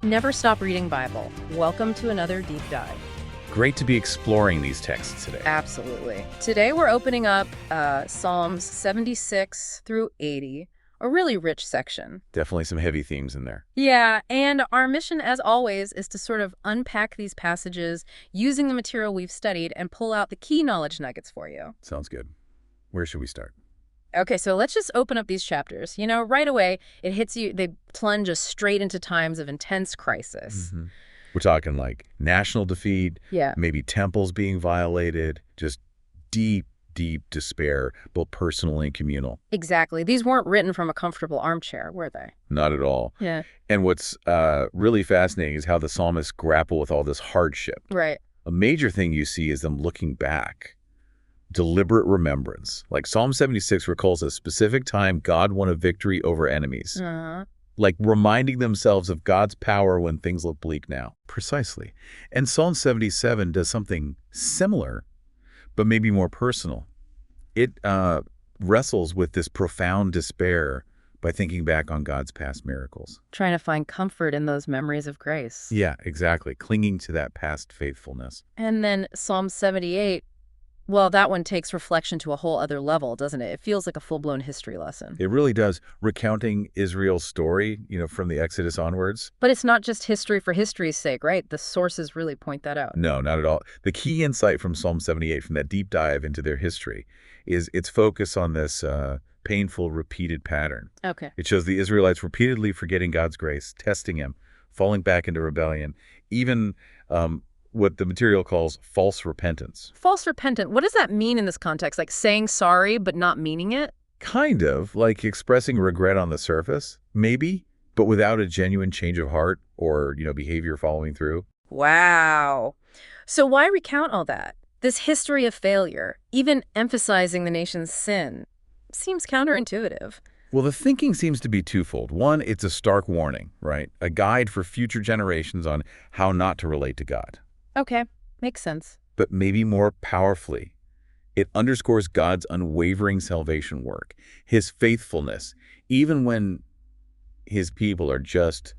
Never stop reading Bible. Welcome to another deep dive. Great to be exploring these texts today. Absolutely. Today we're opening up Psalms 76 through 80, a really rich section. Definitely some heavy themes in there. Yeah, and our mission, as always, is to sort of unpack these passages using the material we've studied and pull out the key knowledge nuggets for you. Sounds good. Where should we start? Okay, so let's just open up these chapters. Right away, it hits you, they plunge us straight into times of intense crisis. We're talking like national defeat, Yeah. maybe temples being violated, just deep, deep despair, both personal and communal. Exactly. These weren't written from a comfortable armchair, were they? Not at all. Yeah. And what's really fascinating is how the psalmists grapple with all this hardship. Right. A major thing you see is them looking back. Deliberate remembrance. Like Psalm 76 recalls a specific time God won a victory over enemies. Like reminding themselves of God's power when things look bleak now. Precisely. And Psalm 77 does something similar, but maybe more personal. It wrestles with this profound despair by thinking back on God's past miracles. Trying to find comfort in those memories of grace. Yeah, exactly. Clinging to that past faithfulness. And then Psalm 78, well, that one takes reflection to a whole other level, doesn't it? It feels like a full-blown history lesson. It really does. Recounting Israel's story, from the Exodus onwards. But it's not just history for history's sake, right? The sources really point that out. No, not at all. The key insight from Psalm 78, from that deep dive into their history, is its focus on this painful, repeated pattern. Okay. It shows the Israelites repeatedly forgetting God's grace, testing him, falling back into rebellion, even what the material calls false repentance. False repentant. What does that mean in this context? Like saying sorry but not meaning it? Kind of like expressing regret on the surface, maybe, but without a genuine change of heart or, behavior following through. Wow. So why recount all that? This history of failure, even emphasizing the nation's sin, seems counterintuitive. Well, the thinking seems to be twofold. One, it's a stark warning, right? A guide for future generations on how not to relate to God. Okay, makes sense. But maybe more powerfully, it underscores God's unwavering salvation work, his faithfulness, even when his people are just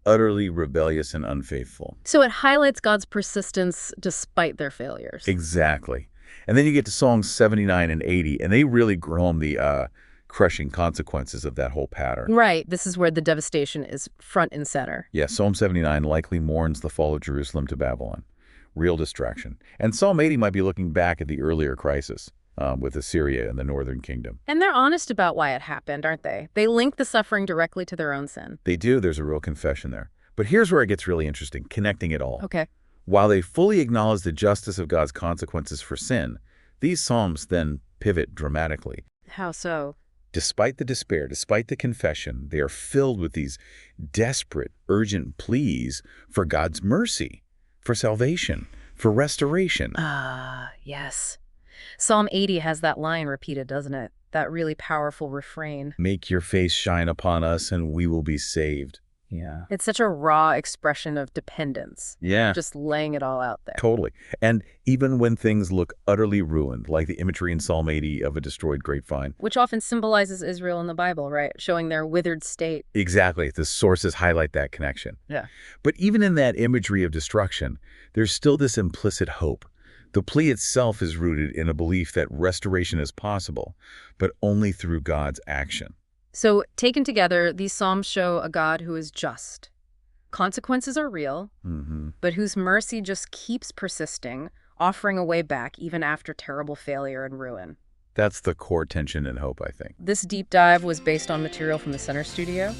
utterly rebellious and unfaithful. So it highlights God's persistence despite their failures. Exactly. And then you get to Psalms 79 and 80, and they really groan the crushing consequences of that whole pattern. Right. This is where the devastation is front and center. Yeah, Psalm 79 likely mourns the fall of Jerusalem to Babylon. Real distraction. And Psalm 80 might be looking back at the earlier crisis with Assyria and the northern kingdom. And they're honest about why it happened, aren't they? They link the suffering directly to their own sin. They do. There's a real confession there. But here's where it gets really interesting, connecting it all. Okay. While they fully acknowledge the justice of God's consequences for sin, these psalms then pivot dramatically. How so? Despite the despair, despite the confession, they are filled with these desperate, urgent pleas for God's mercy, for salvation, for restoration. Yes. Psalm 80 has that line repeated, doesn't it? That really powerful refrain. Make your face shine upon us and we will be saved. Yeah. It's such a raw expression of dependence. Yeah. Just laying it all out there. Totally. And even when things look utterly ruined, like the imagery in Psalm 80 of a destroyed grapevine. Which often symbolizes Israel in the Bible, right? Showing their withered state. Exactly. The sources highlight that connection. Yeah. But even in that imagery of destruction, there's still this implicit hope. The plea itself is rooted in a belief that restoration is possible, but only through God's action. So, taken together, these psalms show a God who is just. Consequences are real, but whose mercy just keeps persisting, offering a way back even after terrible failure and ruin. That's the core tension and hope, I think. This deep dive was based on material from the Center Studio.